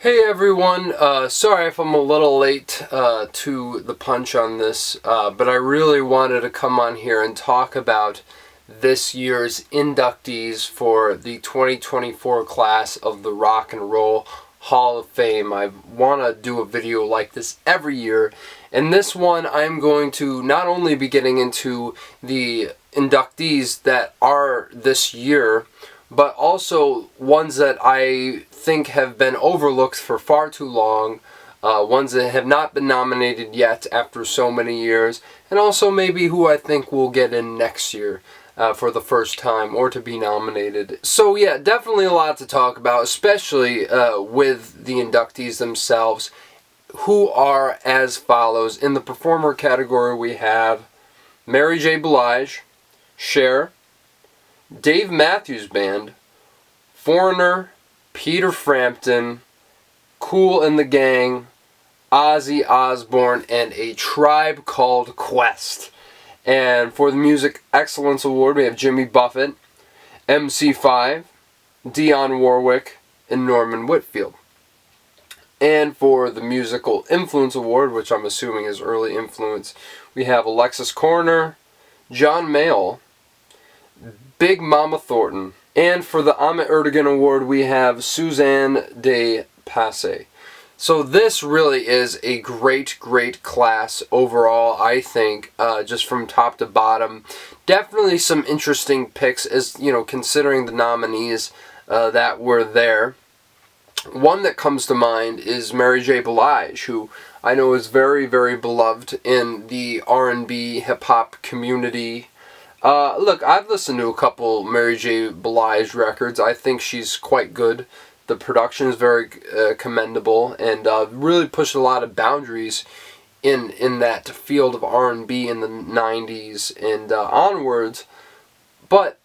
Hey everyone, sorry if I'm a little late to the punch on this, but I really wanted to come on here and talk about this year's inductees for the 2024 class of the Rock and Roll Hall of Fame. I want to do a video like this every year, and this one I'm going to not only be getting into the inductees that are this year, but also ones that I think have been overlooked for far too long, ones that have not been nominated yet after so many years, and also maybe who I think will get in next year for the first time or to be nominated. So yeah, definitely a lot to talk about, especially with the inductees themselves, who are as follows. In the performer category we have Mary J. Blige, Cher, Dave Matthews Band, Foreigner, Peter Frampton, Kool and the Gang, Ozzy Osbourne, and A Tribe Called Quest. And for the Music Excellence Award, we have Jimmy Buffett, MC5, Dionne Warwick, and Norman Whitfield. And for the Musical Influence Award, which I'm assuming is early influence, we have Alexis Korner, John Mayall, Big Mama Thornton. And for the Ahmet Ertegun Award, we have Suzanne de Passe. So this really is a great class overall, I think, just from top to bottom. Definitely some interesting picks, as you know, considering the nominees that were there. One that comes to mind is Mary J. Blige, who I know is very beloved in the R&B hip-hop community. Look, I've listened to a couple Mary J. Blige records. I think she's quite good. The production is very commendable and really pushed a lot of boundaries in that field of R&B in the 90s and onwards. But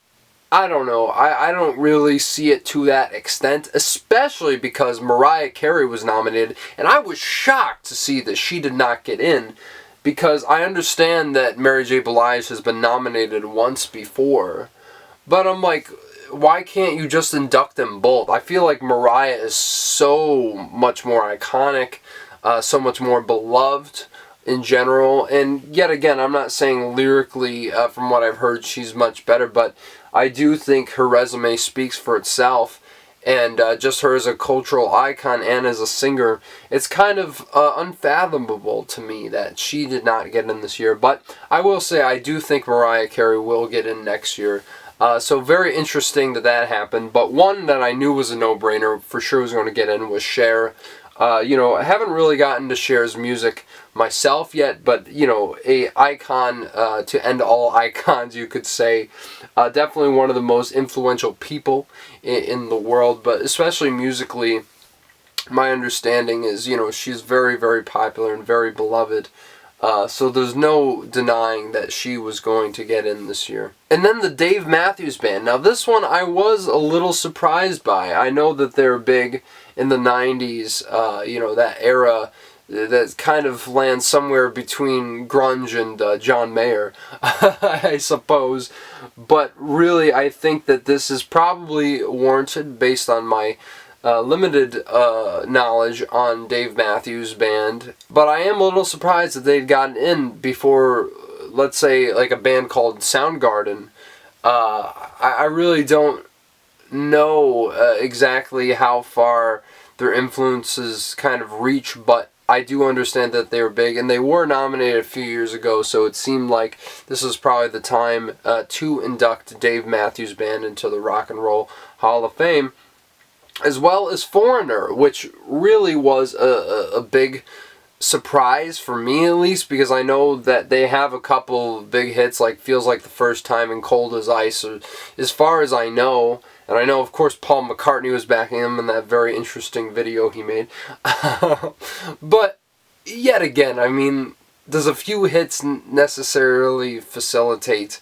I don't know. I don't really see it to that extent, especially because Mariah Carey was nominated, and I was shocked to see that she did not get in. Because I understand that Mary J. Blige has been nominated once before, but I'm like, why can't you just induct them both? I feel like Mariah is so much more iconic, so much more beloved in general, and yet again, I'm not saying lyrically, from what I've heard, she's much better, but I do think her resume speaks for itself. And just her as a cultural icon and as a singer, it's kind of unfathomable to me that she did not get in this year. But I will say I do think Mariah Carey will get in next year. So very interesting that happened. But one that I knew was a no-brainer, for sure was going to get in, was Cher. You know, I haven't really gotten to Cher's music myself yet, but, you know, a icon to end all icons, you could say. Definitely one of the most influential people in the world, but especially musically, my understanding is, you know, she's very popular and very beloved. So there's no denying that she was going to get in this year. And then the Dave Matthews Band. Now this one I was a little surprised by. I know that they're big in the 90s, you know, that era that kind of lands somewhere between grunge and John Mayer, I suppose. But really, I think that this is probably warranted based on my limited knowledge on Dave Matthews Band. But I am a little surprised that they'd gotten in before, let's say, like a band called Soundgarden. I really don't know exactly how far their influences kind of reach, but I do understand that they were big, and they were nominated a few years ago, so it seemed like this was probably the time to induct Dave Matthews Band into the Rock and Roll Hall of Fame, as well as Foreigner, which really was a big surprise for me, at least, because I know that they have a couple big hits like Feels Like the First Time and Cold as Ice, as far as I know. And I know, of course, Paul McCartney was backing him in that very interesting video he made. But, yet again, I mean, does a few hits necessarily facilitate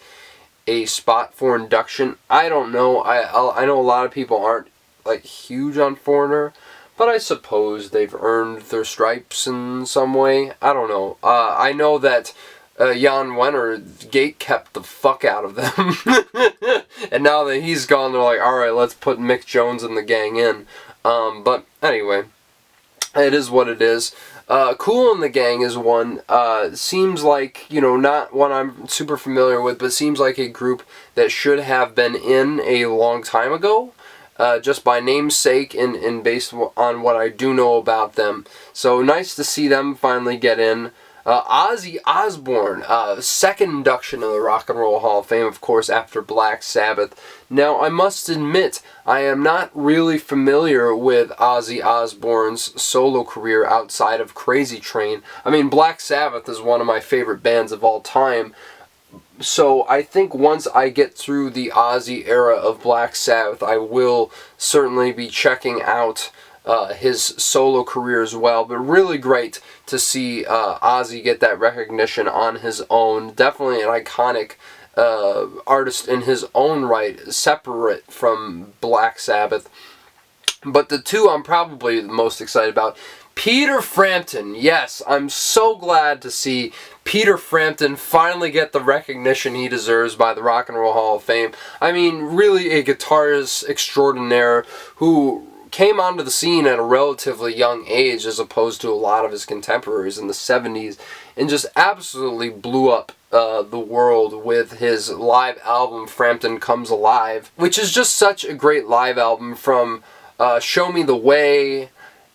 a spot for induction? I don't know. I know a lot of people aren't, like, huge on Foreigner, but I suppose they've earned their stripes in some way. I don't know. I know that Jan Wenner gate kept the fuck out of them. And now that he's gone, they're like, alright, let's put Mick Jones and the gang in. But anyway, It is what it is. Kool and the Gang is one. Seems like, not one I'm super familiar with, but seems like a group that should have been in a long time ago. Just by namesake and based on what I do know about them. So nice to see them finally get in. Ozzy Osbourne, second induction of the Rock and Roll Hall of Fame, of course, after Black Sabbath. Now, I must admit, I am not really familiar with Ozzy Osbourne's solo career outside of Crazy Train. I mean, Black Sabbath is one of my favorite bands of all time. So I think once I get through the Ozzy era of Black Sabbath, I will certainly be checking out his solo career as well. But really great to see Ozzy get that recognition on his own. Definitely an iconic artist in his own right, separate from Black Sabbath. But the two I'm probably the most excited about, Peter Frampton. Yes, I'm so glad to see Peter Frampton finally get the recognition he deserves by the Rock and Roll Hall of Fame. I mean, really a guitarist extraordinaire who came onto the scene at a relatively young age as opposed to a lot of his contemporaries in the 70s and just absolutely blew up the world with his live album Frampton Comes Alive, which is just such a great live album, from Show Me the Way,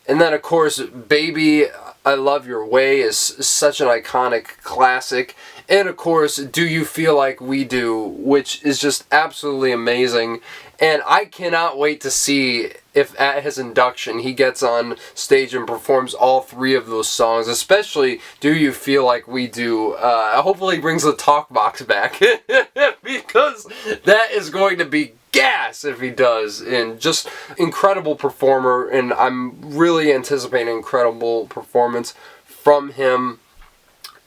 and then of course Baby I Love Your Way is such an iconic classic, and of course Do You Feel Like We Do, which is just absolutely amazing. And I cannot wait to see if at his induction he gets on stage and performs all three of those songs, especially Do You Feel Like We Do. Hopefully he brings the talk box back because that is going to be gas if he does. And just incredible performer, and I'm really anticipating an incredible performance from him.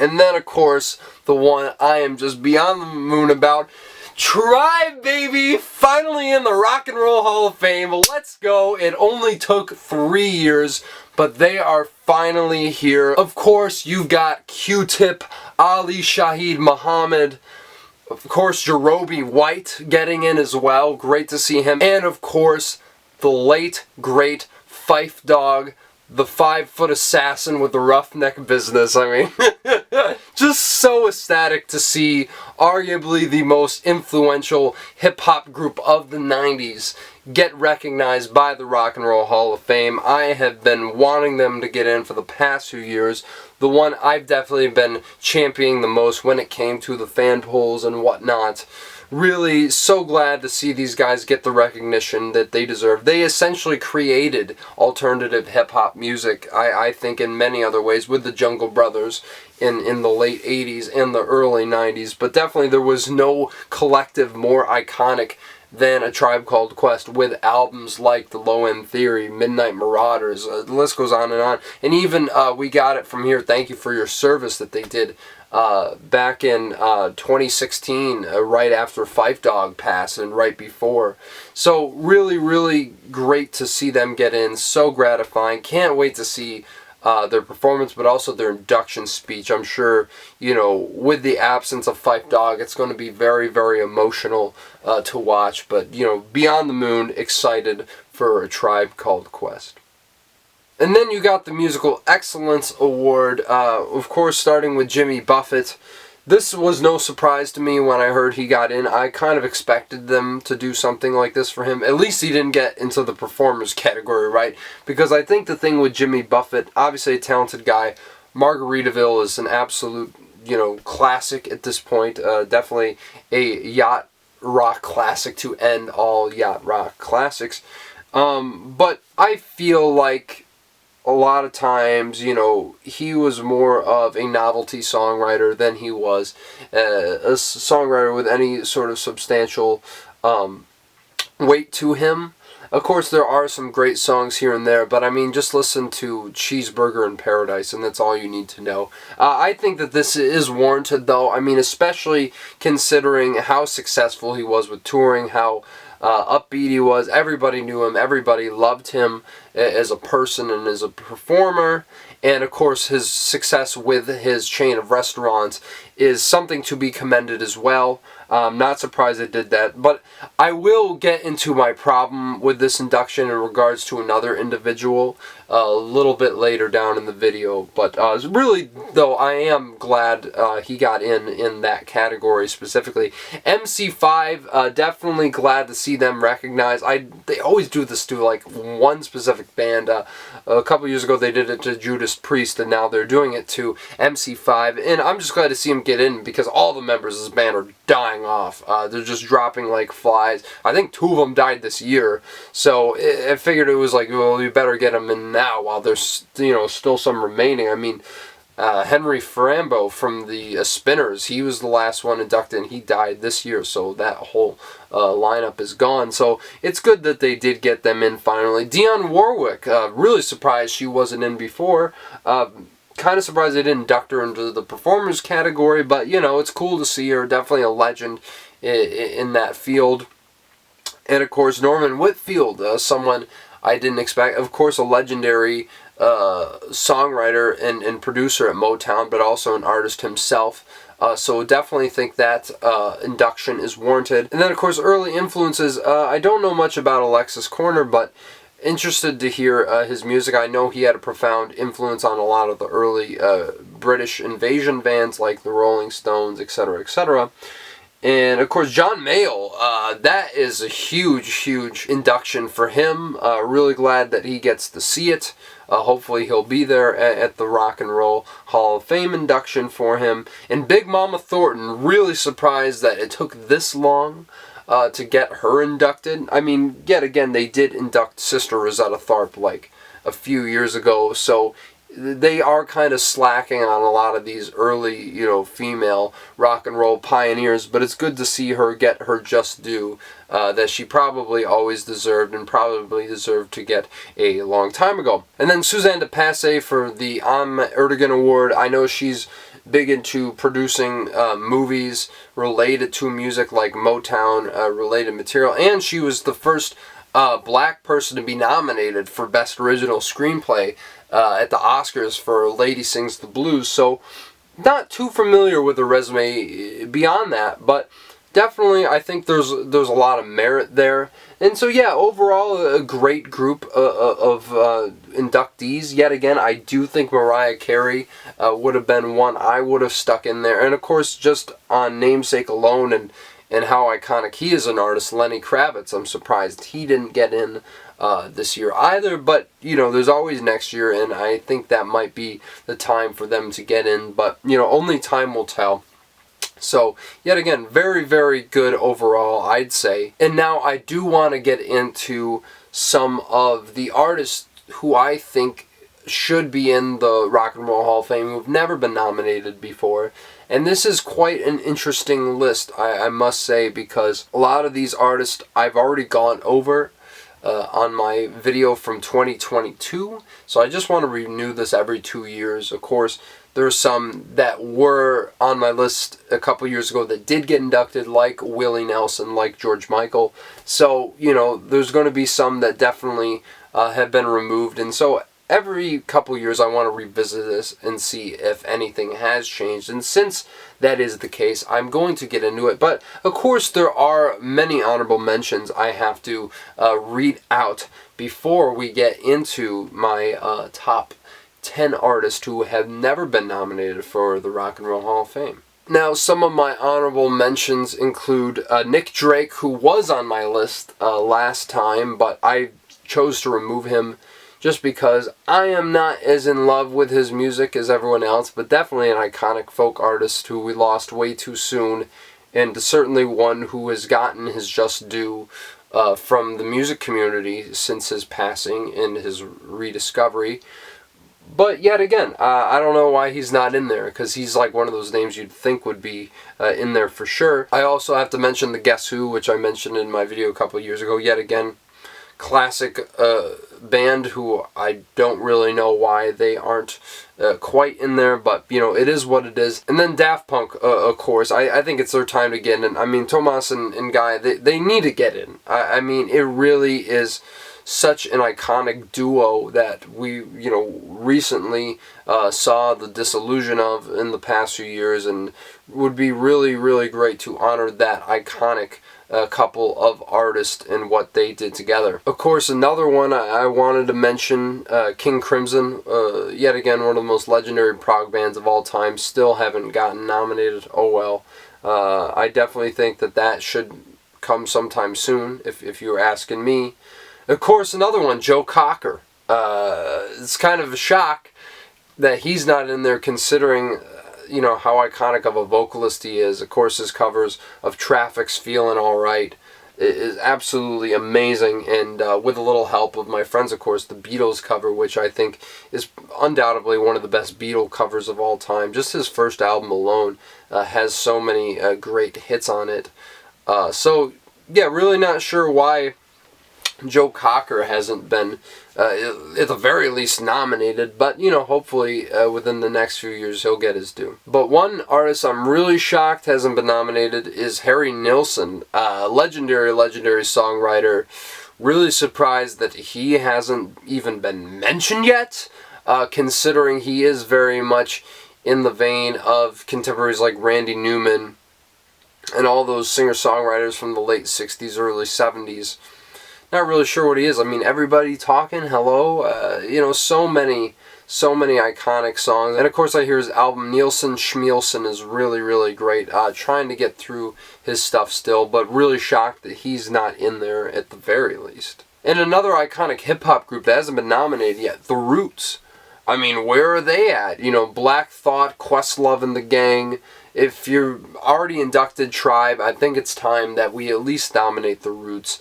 And then of course the one I am just beyond the moon about, Tribe, baby! Finally in the Rock and Roll Hall of Fame. Let's go. It only took 3 years, but they are finally here. Of course, you've got Q-Tip, Ali Shaheed Muhammad, of course, Jerobi White getting in as well. Great to see him. And of course, the late, great Phife Dawg, the 5-foot assassin with the roughneck business. I mean, just so ecstatic to see arguably the most influential hip-hop group of the 90s get recognized by the Rock and Roll Hall of Fame. I have been wanting them to get in for the past few years. The one I've definitely been championing the most when it came to the fan polls and whatnot. Really so glad to see these guys get the recognition that they deserve. They essentially created alternative hip-hop music, I think, in many other ways, with the Jungle Brothers in the late 80s and the early 90s. But definitely there was no collective more iconic than A Tribe Called Quest, with albums like The Low End Theory, Midnight Marauders, the list goes on. And even We Got It From Here, Thank You For Your Service, that they did back in 2016, right after Phife Dawg passed and right before. So really, really great to see them get in. So gratifying. Can't wait to see their performance, but also their induction speech. I'm sure, with the absence of Phife Dawg, it's going to be very, very emotional to watch. But, beyond the moon, excited for A Tribe Called Quest. And then you got the Musical Excellence Award, of course, starting with Jimmy Buffett. This was no surprise to me when I heard he got in. I kind of expected them to do something like this for him. At least he didn't get into the performers category, right? Because I think the thing with Jimmy Buffett, obviously a talented guy, Margaritaville is an absolute, classic at this point. Definitely a yacht rock classic to end all yacht rock classics. But I feel like a lot of times, he was more of a novelty songwriter than he was a songwriter with any sort of substantial weight to him. Of course, there are some great songs here and there, but I mean, just listen to Cheeseburger in Paradise, and that's all you need to know. I think that this is warranted, though. I mean, especially considering how successful he was with touring, how upbeat he was. Everybody knew him. Everybody loved him. as a person and as a performer. And of course, his success with his chain of restaurants is something to be commended as well. I'm not surprised they did that. But I will get into my problem with this induction in regards to another individual a little bit later down in the video. But really, though, I am glad he got in that category specifically. MC5, definitely glad to see them recognized. They always do this to like one specific band. A couple years ago they did it to Judas Priest, and now they're doing it to MC5. And I'm just glad to see him get in because all the members of this band are dying off. They're just dropping like flies. I think 2 of them died this year, so I figured it was like, well, you better get them in now while there's still some remaining. I mean, Henry Frambo from the Spinners, he was the last one inducted, and he died this year, so that whole lineup is gone. So it's good that they did get them in finally. Dionne Warwick, really surprised she wasn't in before. Kind of surprised they didn't induct her into the performers category, but it's cool to see her. Definitely a legend in that field. And of course, Norman Whitfield, someone I didn't expect. Of course, a legendary songwriter and producer at Motown, but also an artist himself. So definitely think that induction is warranted. And then, of course, early influences. I don't know much about Alexis Corner, but interested to hear his music. I know he had a profound influence on a lot of the early British invasion bands like the Rolling Stones, etc., etc. And of course, John Mayall, that is a huge induction for him. Really glad that he gets to see it. Hopefully he'll be there at the Rock and Roll Hall of Fame induction for him. And Big Mama Thornton, really surprised that it took this long to get her inducted. I mean, yet again, they did induct Sister Rosetta Tharpe like a few years ago, so they are kind of slacking on a lot of these early, female rock and roll pioneers, but it's good to see her get her just due that she probably always deserved and probably deserved to get a long time ago. And then Suzanne de Passe for the Ahmet Ertegun Award. I know she's big into producing movies related to music, like Motown related material, and she was the first black person to be nominated for Best Original Screenplay at the Oscars for Lady Sings the Blues. So not too familiar with her resume beyond that, but definitely I think there's a lot of merit there. And so yeah, overall a great group of inductees. Yet again, I do think Mariah Carey would have been one I would have stuck in there. And of course, just on namesake alone and how iconic he is an artist, Lenny Kravitz, I'm surprised he didn't get in this year either, but there's always next year, and I think that might be the time for them to get in, but only time will tell. So yet again, very good overall, I'd say. And now I do want to get into some of the artists who I think should be in the Rock and Roll Hall of Fame who've never been nominated before. And this is quite an interesting list, I must say, because a lot of these artists I've already gone over on my video from 2022. So I just want to renew this every 2 years. Of course, there are some that were on my list a couple years ago that did get inducted, like Willie Nelson, like George Michael. So, there's going to be some that definitely have been removed. And so every couple years I want to revisit this and see if anything has changed. And since that is the case, I'm going to get into it. But of course there are many honorable mentions I have to read out before we get into my top 10 artists who have never been nominated for the Rock and Roll Hall of Fame. Now, some of my honorable mentions include Nick Drake, who was on my list last time, but I chose to remove him just because I am not as in love with his music as everyone else, but definitely an iconic folk artist who we lost way too soon, and certainly one who has gotten his just due from the music community since his passing and his rediscovery. But yet again, I don't know why he's not in there, because he's like one of those names you'd think would be in there for sure. I also have to mention the Guess Who, which I mentioned in my video a couple of years ago. Yet again, classic band who I don't really know why they aren't quite in there, but it is what it is. And then Daft Punk, of course, I think it's their time to get in. I mean, Thomas and Guy, they need to get in. I mean, it really is such an iconic duo that we, recently saw the dissolution of in the past few years, and would be really, really great to honor that iconic couple of artists and what they did together. Of course, another one I wanted to mention, King Crimson, yet again one of the most legendary prog bands of all time, still haven't gotten nominated. Oh well. I definitely think that should come sometime soon, if you're asking me. Of course, another one, Joe Cocker. It's kind of a shock that he's not in there, considering how iconic of a vocalist he is. Of course, his covers of Traffic's Feelin' Alright is absolutely amazing, and with a little help of my friends, of course, the Beatles cover, which I think is undoubtedly one of the best Beatle covers of all time. Just his first album alone has so many great hits on it. So, yeah, really not sure why Joe Cocker hasn't been, at the very least, nominated, but, hopefully within the next few years he'll get his due. But one artist I'm really shocked hasn't been nominated is Harry Nilsson, legendary songwriter. Really surprised that he hasn't even been mentioned yet, considering he is very much in the vein of contemporaries like Randy Newman and all those singer-songwriters from the late 60s, early 70s. Not really sure what he is. I mean, Everybody Talking, Hello, so many iconic songs. And of course I hear his album Nielsen Schmielsen is really, really great. Trying to get through his stuff still, but really shocked that he's not in there at the very least. And another iconic hip-hop group that hasn't been nominated yet, The Roots. I mean, where are they at? Black Thought, Questlove and the Gang. If you're already inducted Tribe, I think it's time that we at least nominate The Roots.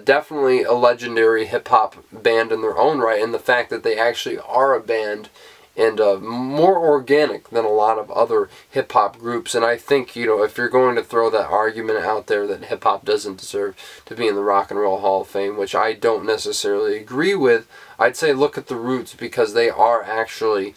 Definitely a legendary hip-hop band in their own right, and the fact that they actually are a band and more organic than a lot of other hip-hop groups. And I think, if you're going to throw that argument out there that hip-hop doesn't deserve to be in the Rock and Roll Hall of Fame, which I don't necessarily agree with, I'd say look at The Roots, because they are actually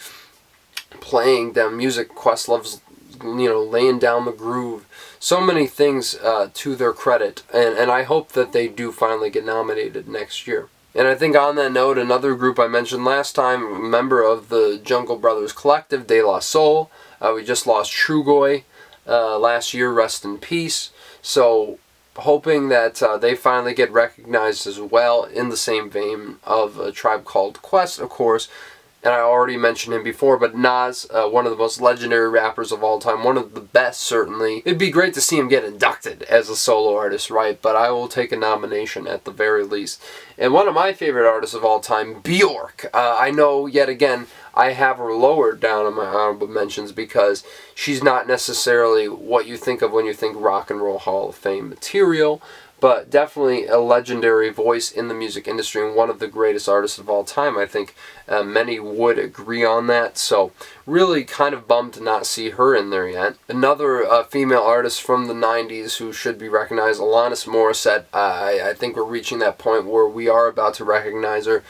playing them music. Questlove's laying down the groove. So many things to their credit, and I hope that they do finally get nominated next year. And I think on that note, another group I mentioned last time, member of the Jungle Brothers Collective, De La Soul. We just lost Trugoy last year, rest in peace. So hoping that they finally get recognized as well, in the same vein of A Tribe Called Quest, of course. And I already mentioned him before, but Nas, one of the most legendary rappers of all time, one of the best, certainly. It'd be great to see him get inducted as a solo artist, right? But I will take a nomination at the very least. And one of my favorite artists of all time, Bjork. I know, yet again, I have her lowered down on my honorable mentions because she's not necessarily what you think of when you think Rock and Roll Hall of Fame material, but definitely a legendary voice in the music industry and one of the greatest artists of all time. I think many would agree on that, so really kind of bummed to not see her in there yet. Another female artist from the 90s who should be recognized, Alanis Morissette. I think we're reaching that point where we are about to recognize her.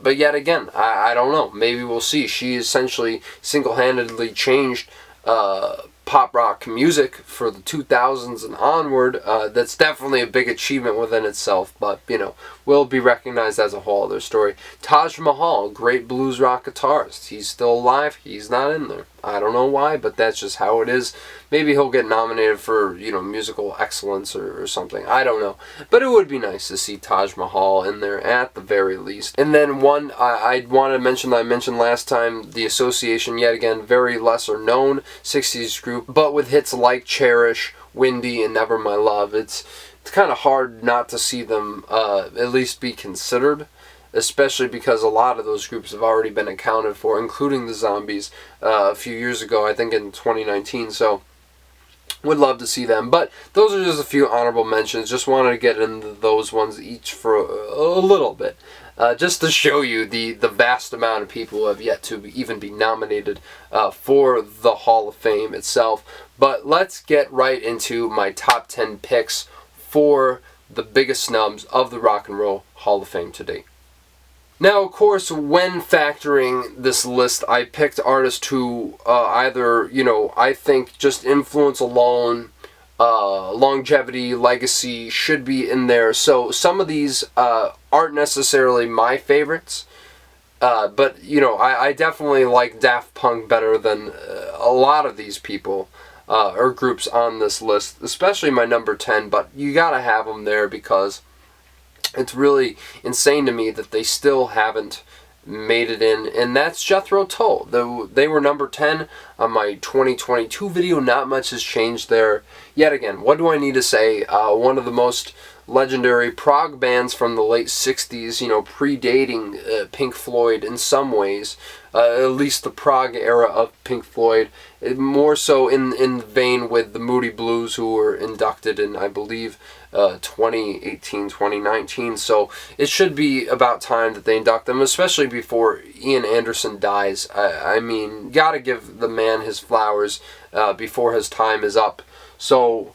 But yet again, I don't know. Maybe we'll see. She essentially single-handedly changed pop rock music for the 2000s and onward. That's definitely a big achievement within itself, but will be recognized as a whole other story. Taj Mahal, great blues rock guitarist. He's still alive. He's not in there. I don't know why, but that's just how it is. Maybe he'll get nominated for, musical excellence or something. I don't know. But it would be nice to see Taj Mahal in there at the very least. And then one I wanted to mention that I mentioned last time, The Association, yet again, very lesser known 60s group, but with hits like Cherish, Windy, and Never My Love. It's kind of hard not to see them at least be considered, especially because a lot of those groups have already been accounted for, including the Zombies a few years ago, I think in 2019, so would love to see them. But those are just a few honorable mentions. Just wanted to get into those ones each for a little bit, just to show you the vast amount of people who have yet to even be nominated for the Hall of Fame itself. But let's get right into my top 10 picks for the biggest snubs of the Rock and Roll Hall of Fame to date. Now, of course, when factoring this list, I picked artists who either, I think just influence alone, longevity, legacy should be in there. So some of these aren't necessarily my favorites. But, you know, I definitely like Daft Punk better than a lot of these people or groups on this list, especially my number 10, but you gotta have them there because it's really insane to me that they still haven't made it in, and that's Jethro Tull. They were number 10 on my 2022 video. Not much has changed there. Yet again, what do I need to say? One of the most legendary prog bands from the late 60s, you know, predating Pink Floyd in some ways, at least the prog era of Pink Floyd, more so in vein with the Moody Blues, who were inducted in, I believe, 2018, 2019, so it should be about time that they induct them, especially before Ian Anderson dies. I mean, gotta give the man his flowers before his time is up. So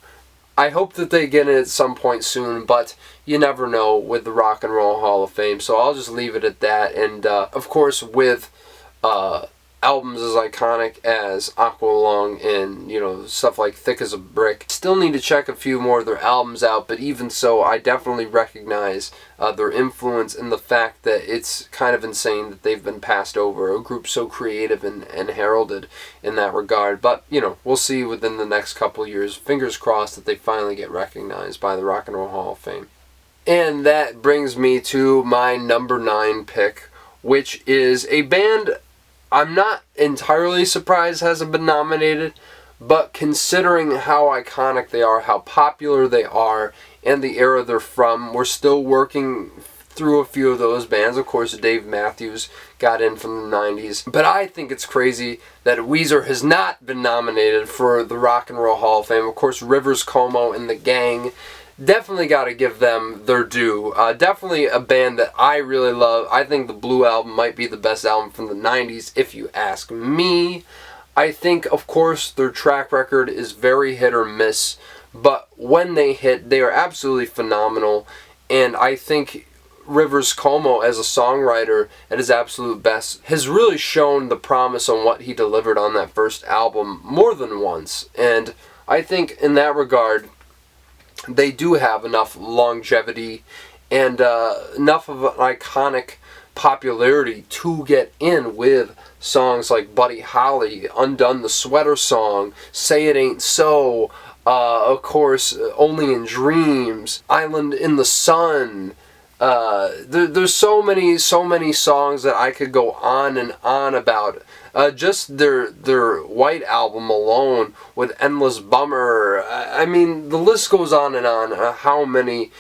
I hope that they get it at some point soon, but you never know with the Rock and Roll Hall of Fame, so I'll just leave it at that. And of course, with albums as iconic as Aqualung and, you know, stuff like Thick as a Brick, still need to check a few more of their albums out, but even so, I definitely recognize their influence and the fact that it's kind of insane that they've been passed over, a group so creative and heralded in that regard. But, you know, we'll see within the next couple of years. Fingers crossed that they finally get recognized by the Rock and Roll Hall of Fame. And that brings me to my number 9 pick, which is a band I'm not entirely surprised hasn't been nominated, but considering how iconic they are, how popular they are, and the era they're from, we're still working through a few of those bands. Of course, Dave Matthews got in from the 90s, but I think it's crazy that Weezer has not been nominated for the Rock and Roll Hall of Fame. Of course, Rivers Cuomo and the Gang, definitely got to give them their due. Definitely a band that I really love. I think the Blue Album might be the best album from the 90s, if you ask me. I think, of course, their track record is very hit or miss, but when they hit, they are absolutely phenomenal. And I think Rivers Cuomo, as a songwriter at his absolute best, has really shown the promise on what he delivered on that first album more than once. And I think in that regard, they do have enough longevity and enough of an iconic popularity to get in with songs like Buddy Holly, Undone the Sweater Song, Say It Ain't So, of course, Only in Dreams, Island in the Sun. There's so many songs that I could go on and on about. Just their White Album alone with Endless Bummer. I mean, the list goes on and on. How many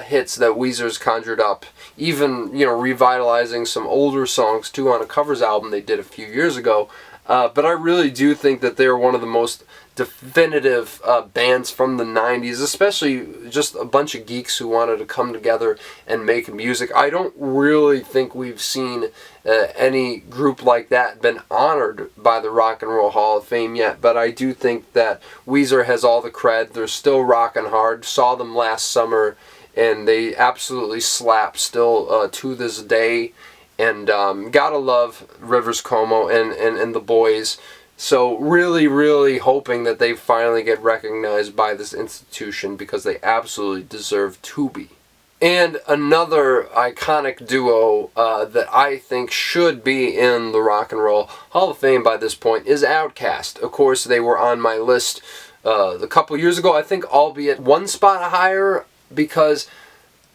hits that Weezer's conjured up. Even, you know, revitalizing some older songs too on a covers album they did a few years ago. But I really do think that they're one of the most definitive bands from the 90s, especially just a bunch of geeks who wanted to come together and make music. I don't really think we've seen any group like that been honored by the Rock and Roll Hall of Fame yet, but I do think that Weezer has all the cred. They're still rocking hard. Saw them last summer, and they absolutely slap still to this day. And gotta love Rivers Cuomo and the boys. So really hoping that they finally get recognized by this institution because they absolutely deserve to be. And another iconic duo that I think should be in the Rock and Roll Hall of Fame by this point is Outkast. Of course, they were on my list a couple years ago, I think, albeit one spot higher, because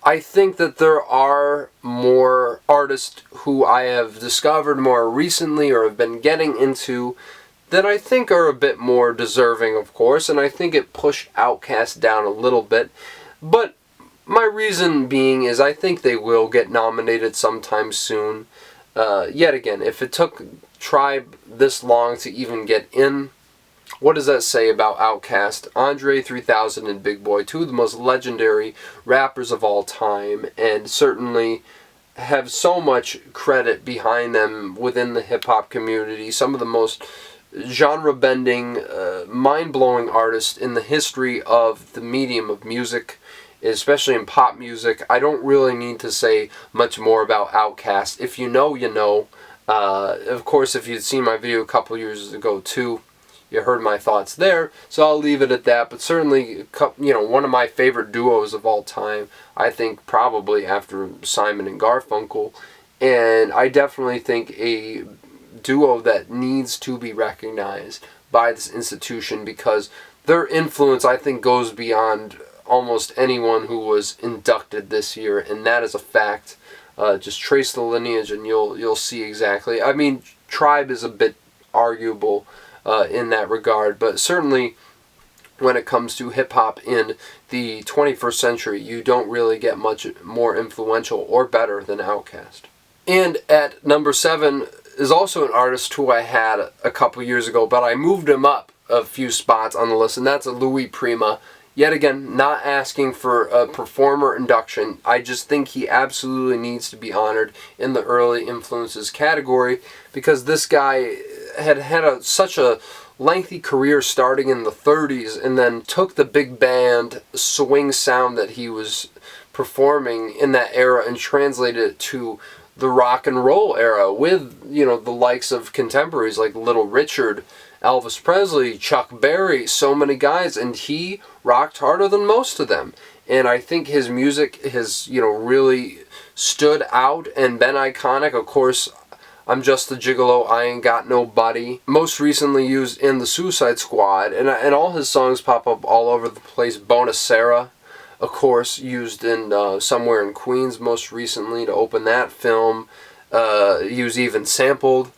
I think that there are more artists who I have discovered more recently or have been getting into that I think are a bit more deserving, of course, and I think it pushed Outkast down a little bit. But my reason being is I think they will get nominated sometime soon. Yet again, if it took Tribe this long to even get in, what does that say about Outkast? Andre 3000 and Big Boy, two of the most legendary rappers of all time, and certainly have so much credit behind them within the hip-hop community. Some of the most genre-bending, mind-blowing artists in the history of the medium of music, especially in pop music. I don't really need to say much more about Outkast. If you know, you know. Of course, if you'd seen my video a couple years ago too, you heard my thoughts there, so I'll leave it at that. But certainly, one of my favorite duos of all time, I think probably after Simon and Garfunkel, and I definitely think a duo that needs to be recognized by this institution because their influence, I think, goes beyond almost anyone who was inducted this year, and that is a fact. Just trace the lineage and you'll see exactly. I mean, Tribe is a bit arguable in that regard, but certainly when it comes to hip-hop in the 21st century, you don't really get much more influential or better than Outkast. And at number 7 is also an artist who I had a couple years ago, but I moved him up a few spots on the list, and that's Louis Prima. Yet again, not asking for a performer induction. I just think he absolutely needs to be honored in the early influences category because this guy had such a lengthy career starting in the 30s and then took the big band swing sound that he was performing in that era and translated it to the rock and roll era with, the likes of contemporaries like Little Richard, Elvis Presley, Chuck Berry, so many guys, and he rocked harder than most of them. And I think his music has, really stood out and been iconic. Of course, I'm Just a Gigolo, I Ain't Got Nobody, most recently used in the Suicide Squad, and all his songs pop up all over the place. Bonacera, of course, used in Somewhere in Queens most recently to open that film. He was even sampled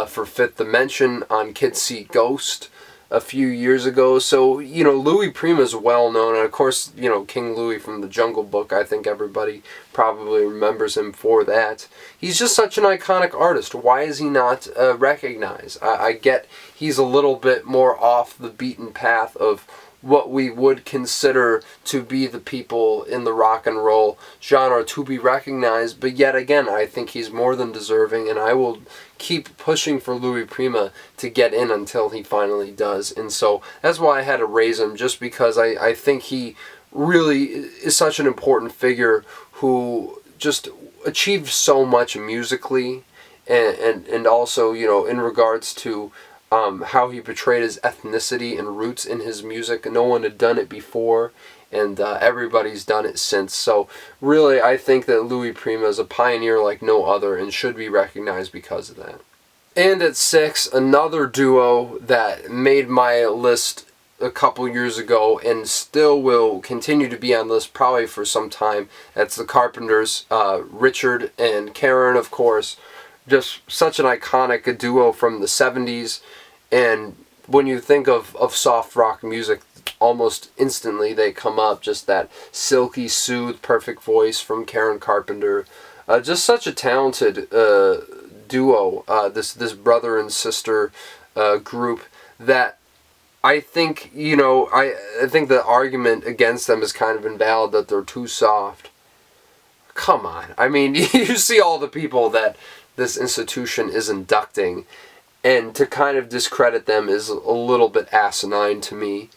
for Fifth Dimension on Kids See Ghost a few years ago. So, Louis Prima is well known. And of course, King Louis from the Jungle Book, I think everybody probably remembers him for that. He's just such an iconic artist. Why is he not recognized? I get he's a little bit more off the beaten path of what we would consider to be the people in the rock and roll genre to be recognized, but yet again, I think he's more than deserving, and I will keep pushing for Louis Prima to get in until he finally does. And so that's why I had to raise him, just because I think he really is such an important figure who just achieved so much musically and also, in regards to how he portrayed his ethnicity and roots in his music. No one had done it before, and everybody's done it since. So really, I think that Louis Prima is a pioneer like no other and should be recognized because of that. And at 6, another duo that made my list a couple years ago and still will continue to be on the list probably for some time. That's the Carpenters, Richard and Karen, of course. Just such an iconic duo from the 70s, and when you think of soft rock music, almost instantly they come up. Just that silky, soothed, perfect voice from Karen Carpenter. Just such a talented duo, this brother and sister group that I think, I think the argument against them is kind of invalid, that they're too soft. Come on. I mean, you see all the people that this institution is inducting, and to kind of discredit them is a little bit asinine to me,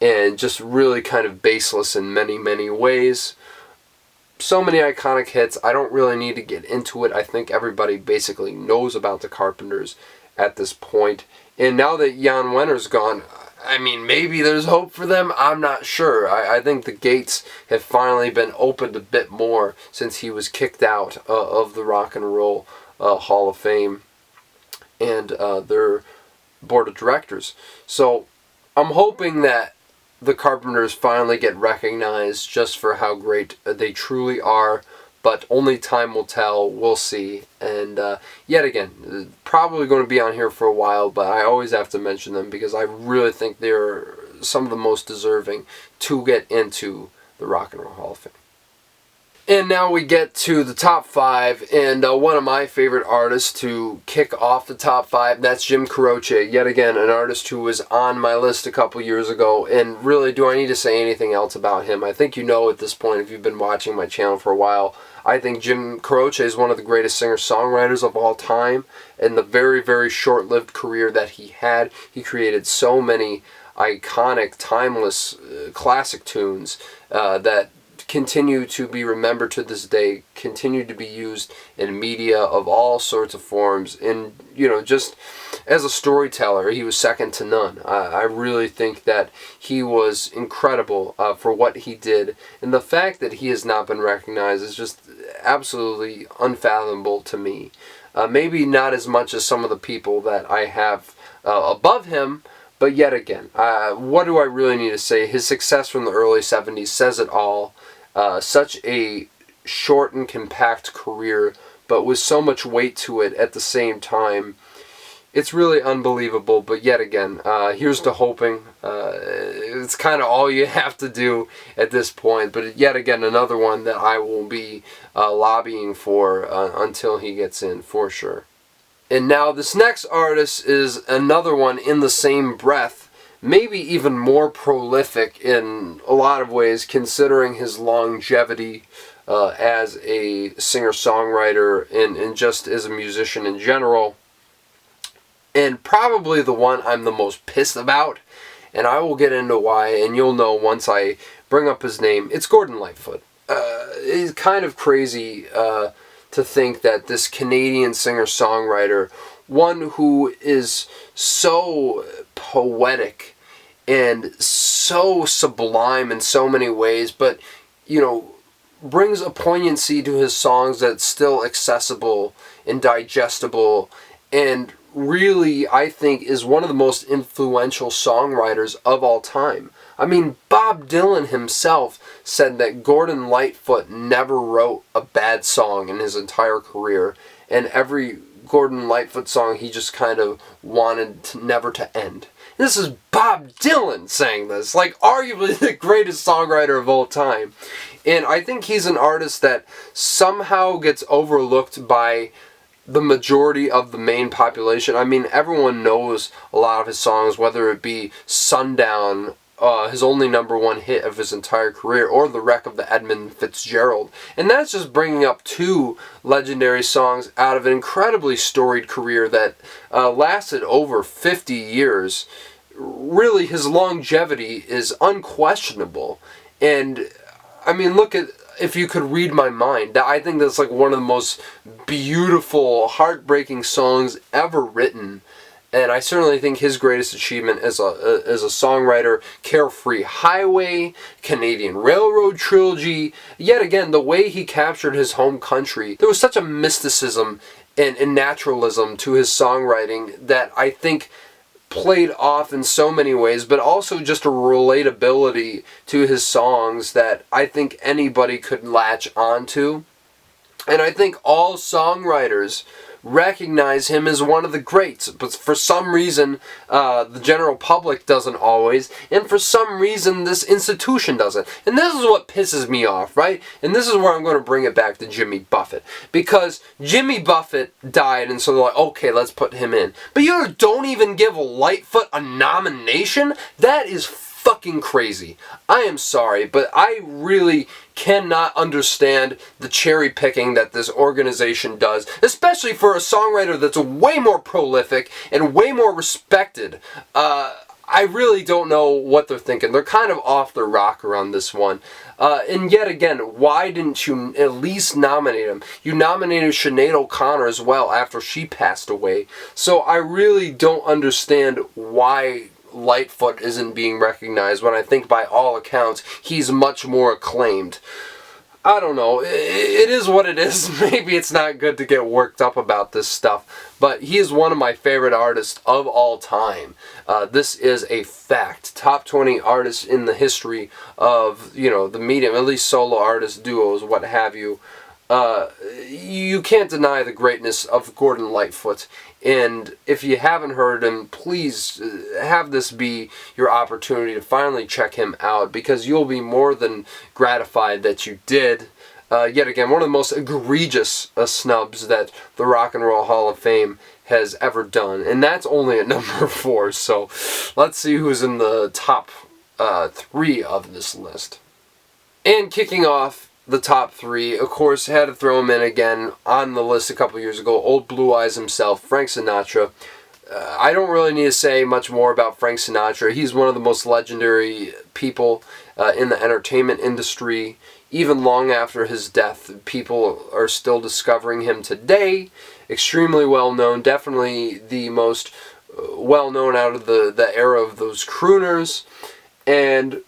and just really kind of baseless in many, many ways. So many iconic hits, I don't really need to get into it. I think everybody basically knows about the Carpenters at this point. And now that Jan Wenner's gone, I mean, maybe there's hope for them. I'm not sure. I think the gates have finally been opened a bit more since he was kicked out of the Rock and Roll Hall of Fame and their board of directors. So I'm hoping that the Carpenters finally get recognized just for how great they truly are, but only time will tell. We'll see. And yet again, probably going to be on here for a while, but I always have to mention them because I really think they're some of the most deserving to get into the Rock and Roll Hall of Fame. And now we get to the top 5, and one of my favorite artists to kick off the top 5, that's Jim Croce. Yet again, an artist who was on my list a couple years ago, and really, do I need to say anything else about him? I think you know at this point, if you've been watching my channel for a while, I think Jim Croce is one of the greatest singer-songwriters of all time, and the very, very short-lived career that he had, he created so many iconic, timeless, classic tunes that continue to be remembered to this day, continue to be used in media of all sorts of forms, and just as a storyteller, he was second to none. I really think that he was incredible for what he did, and the fact that he has not been recognized is just absolutely unfathomable to me. Maybe not as much as some of the people that I have above him, but yet again, what do I really need to say? His success from the early 70s says it all. Such a short and compact career, but with so much weight to it at the same time. It's really unbelievable, but yet again, here's to hoping. It's kind of all you have to do at this point, but yet again, another one that I will be lobbying for until he gets in, for sure. And now this next artist is another one in the same breath, maybe even more prolific in a lot of ways, considering his longevity as a singer-songwriter and just as a musician in general. And probably the one I'm the most pissed about, and I will get into why, and you'll know once I bring up his name. It's Gordon Lightfoot. It's kind of crazy to think that this Canadian singer-songwriter, one who is so poetic and so sublime in so many ways, but, brings a poignancy to his songs that's still accessible and digestible, and really, I think, is one of the most influential songwriters of all time. I mean, Bob Dylan himself said that Gordon Lightfoot never wrote a bad song in his entire career, and every Gordon Lightfoot song he just kind of wanted never to end. This is Bob Dylan saying this, like arguably the greatest songwriter of all time. And I think he's an artist that somehow gets overlooked by the majority of the main population. I mean, everyone knows a lot of his songs, whether it be Sundown, his only #1 hit of his entire career, or The Wreck of the Edmund Fitzgerald. And that's just bringing up two legendary songs out of an incredibly storied career that lasted over 50 years. Really, his longevity is unquestionable. And, I mean, look at If You Could Read My Mind. I think that's like one of the most beautiful, heartbreaking songs ever written. And I certainly think his greatest achievement as a songwriter, Carefree Highway, Canadian Railroad Trilogy, yet again, the way he captured his home country. There was such a mysticism and naturalism to his songwriting that I think played off in so many ways, but also just a relatability to his songs that I think anybody could latch onto. And I think all songwriters recognize him as one of the greats, but for some reason the general public doesn't always, and for some reason this institution doesn't. And this is what pisses me off, right? And this is where I'm going to bring it back to Jimmy Buffett, because Jimmy Buffett died, and so they're like, okay, let's put him in. But you don't even give Lightfoot a nomination? That is fucking crazy. I am sorry, but I really cannot understand the cherry picking that this organization does, especially for a songwriter that's way more prolific and way more respected. I really don't know what they're thinking. They're kind of off their rocker on this one. And yet again, why didn't you at least nominate him? You nominated Sinead O'Connor as well after she passed away. So I really don't understand why Lightfoot isn't being recognized when I think by all accounts he's much more acclaimed. I don't know. It is what it is. Maybe it's not good to get worked up about this stuff, but he is one of my favorite artists of all time. This is a fact. Top 20 artists in the history of, the medium, at least solo artists, duos, what have you. You can't deny the greatness of Gordon Lightfoot. And if you haven't heard him, please have this be your opportunity to finally check him out, because you'll be more than gratified that you did. Yet again, one of the most egregious snubs that the Rock and Roll Hall of Fame has ever done. And that's only at number 4. So let's see who's in the top 3 of this list. And kicking off the top 3, of course, had to throw him in again on the list a couple years ago. Old Blue Eyes himself, Frank Sinatra. I don't really need to say much more about Frank Sinatra. He's one of the most legendary people in the entertainment industry. Even long after his death, people are still discovering him today. Extremely well known, definitely the most well known out of the era of those crooners. And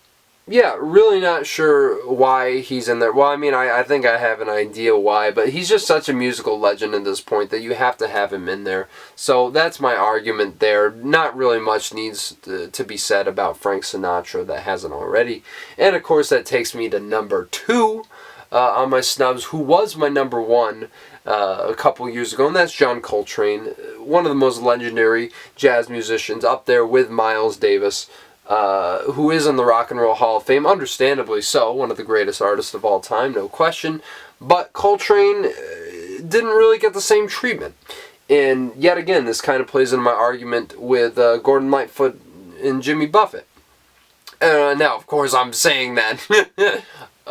yeah, really not sure why he's in there. Well, I mean, I think I have an idea why, but he's just such a musical legend at this point that you have to have him in there. So that's my argument there. Not really much needs to be said about Frank Sinatra that hasn't already. And of course, that takes me to number 2 on my snubs, who was my number 1 a couple years ago, and that's John Coltrane, one of the most legendary jazz musicians, up there with Miles Davis. Who is in the Rock and Roll Hall of Fame, understandably so, one of the greatest artists of all time, no question. But Coltrane didn't really get the same treatment. And yet again, this kind of plays into my argument with Gordon Lightfoot and Jimmy Buffett. Now, of course, I'm saying that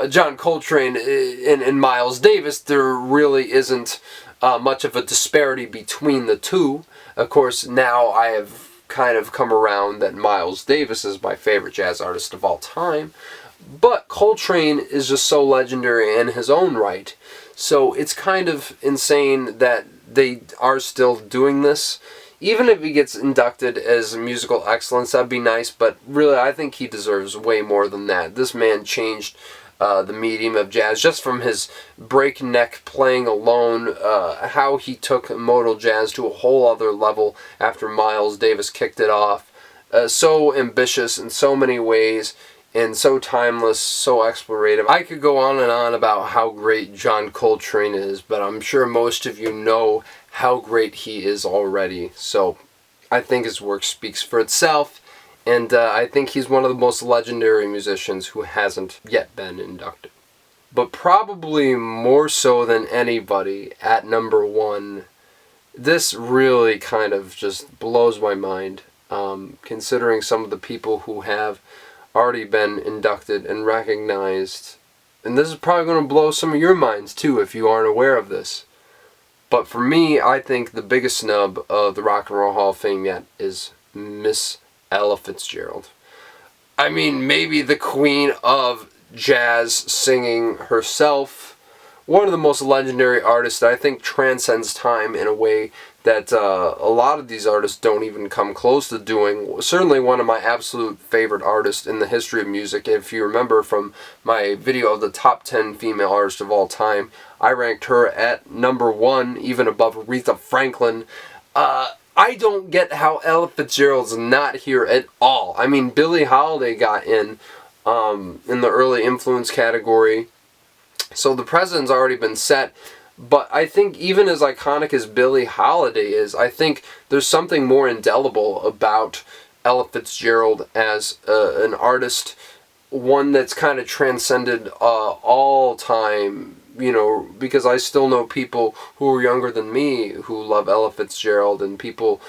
John Coltrane and Miles Davis, there really isn't much of a disparity between the two. Of course, now I have kind of come around that Miles Davis is my favorite jazz artist of all time, but Coltrane is just so legendary in his own right, so it's kind of insane that they are still doing this. Even if he gets inducted as musical excellence, that'd be nice, but really I think he deserves way more than that. This man changed the medium of jazz just from his breakneck playing alone, how he took modal jazz to a whole other level after Miles Davis kicked it off. So ambitious in so many ways and so timeless, so explorative. I could go on and on about how great John Coltrane is, but I'm sure most of you know how great he is already. So I think his work speaks for itself. And I think he's one of the most legendary musicians who hasn't yet been inducted. But probably more so than anybody, at number 1, this really kind of just blows my mind, considering some of the people who have already been inducted and recognized. And this is probably going to blow some of your minds too if you aren't aware of this. But for me, I think the biggest snub of the Rock and Roll Hall of Fame yet is Miss Ella Fitzgerald. I mean, maybe the queen of jazz singing herself. One of the most legendary artists that I think transcends time in a way that a lot of these artists don't even come close to doing. Certainly one of my absolute favorite artists in the history of music. If you remember from my video of the top 10 female artists of all time, I ranked her at number 1, even above Aretha Franklin. I don't get how Ella Fitzgerald's not here at all. I mean, Billie Holiday got in the early influence category, so the precedent's already been set. But I think even as iconic as Billie Holiday is, I think there's something more indelible about Ella Fitzgerald as an artist, one that's kind of transcended all time. You know, because I still know people who are younger than me who love Ella Fitzgerald, and people,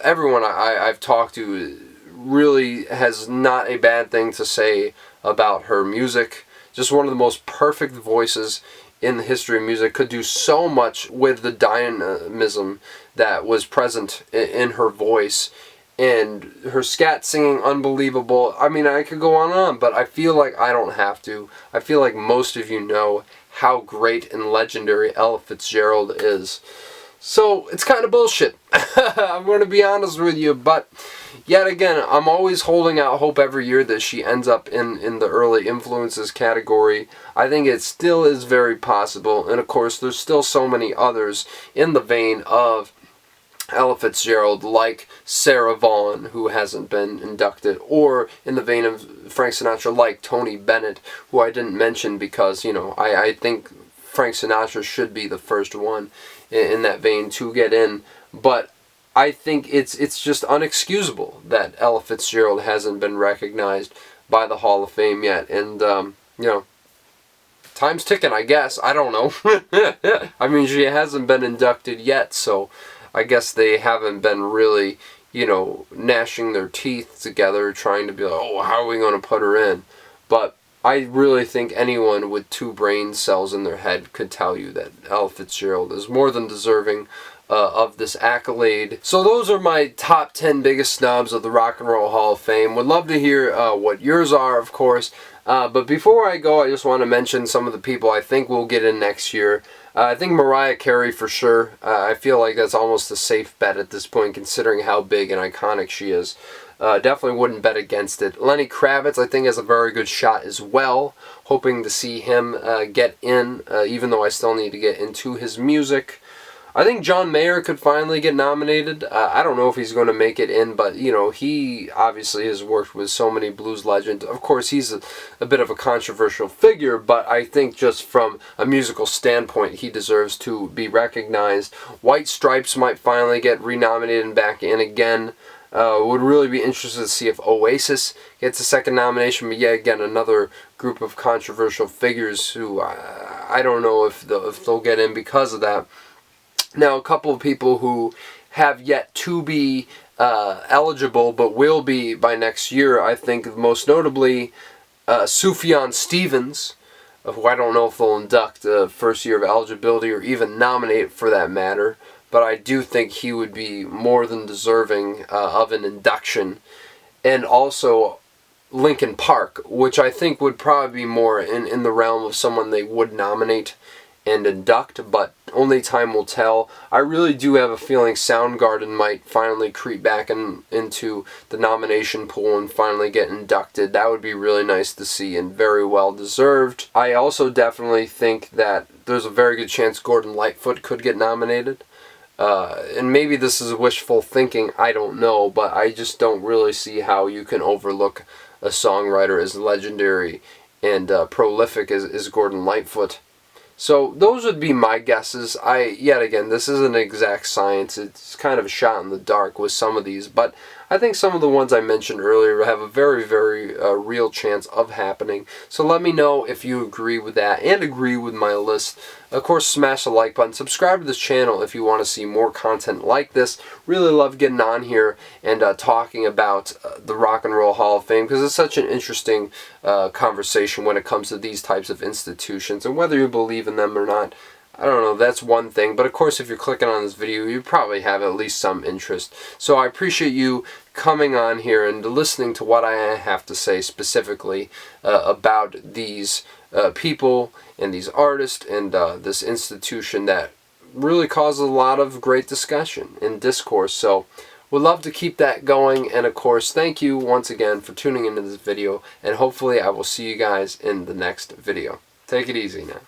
everyone I've talked to really has not a bad thing to say about her music. Just one of the most perfect voices in the history of music, could do so much with the dynamism that was present in her voice. And her scat singing, unbelievable. I mean, I could go on and on, but I feel like I don't have to. I feel like most of you know how great and legendary Ella Fitzgerald is. So, it's kind of bullshit. I'm going to be honest with you, but yet again, I'm always holding out hope every year that she ends up in the early influences category. I think it still is very possible, and of course, there's still so many others in the vein of Ella Fitzgerald, like Sarah Vaughan, who hasn't been inducted, or in the vein of Frank Sinatra, like Tony Bennett, who I didn't mention because, you know, I think Frank Sinatra should be the first one in that vein to get in, but I think it's just unexcusable that Ella Fitzgerald hasn't been recognized by the Hall of Fame yet, and, you know, time's ticking, I guess. I don't know. I mean, she hasn't been inducted yet, so I guess they haven't been really, you know, gnashing their teeth together trying to be like, oh, how are we going to put her in? But I really think anyone with 2 brain cells in their head could tell you that Ella Fitzgerald is more than deserving of this accolade. So those are my top 10 biggest snubs of the Rock and Roll Hall of Fame. Would love to hear what yours are, of course. But before I go, I just want to mention some of the people I think will get in next year. I think Mariah Carey for sure. I feel like that's almost a safe bet at this point, considering how big and iconic she is. Definitely wouldn't bet against it. Lenny Kravitz, I think, has a very good shot as well. Hoping to see him get in, even though I still need to get into his music. I think John Mayer could finally get nominated. I don't know if he's going to make it in, but, you know, he obviously has worked with so many blues legends. Of course, he's a bit of a controversial figure, but I think just from a musical standpoint, he deserves to be recognized. White Stripes might finally get renominated and back in again. Would really be interested to see if Oasis gets a second nomination, but yet again, another group of controversial figures who I don't know if they'll get in because of that. Now, a couple of people who have yet to be eligible, but will be by next year, I think most notably Sufjan Stevens, who I don't know if they'll induct the first year of eligibility or even nominate for that matter, but I do think he would be more than deserving of an induction. And also Linkin Park, which I think would probably be more in the realm of someone they would nominate and induct, but only time will tell. I really do have a feeling Soundgarden might finally creep back into the nomination pool and finally get inducted. That would be really nice to see and very well deserved. I also definitely think that there's a very good chance Gordon Lightfoot could get nominated. And maybe this is wishful thinking, I don't know, but I just don't really see how you can overlook a songwriter as legendary and prolific as Gordon Lightfoot. So those would be my guesses. Yet again, this isn't exact science. It's kind of a shot in the dark with some of these, but I think some of the ones I mentioned earlier have a very, very real chance of happening. So let me know if you agree with that and agree with my list. Of course, smash the like button. Subscribe to this channel if you want to see more content like this. Really love getting on here and talking about the Rock and Roll Hall of Fame, because it's such an interesting conversation when it comes to these types of institutions. And whether you believe in them or not, I don't know, that's one thing. But of course, if you're clicking on this video, you probably have at least some interest. So I appreciate you coming on here and listening to what I have to say specifically about these people and these artists and this institution that really causes a lot of great discussion and discourse. So would love to keep that going. And of course, thank you once again for tuning into this video. And hopefully I will see you guys in the next video. Take it easy now.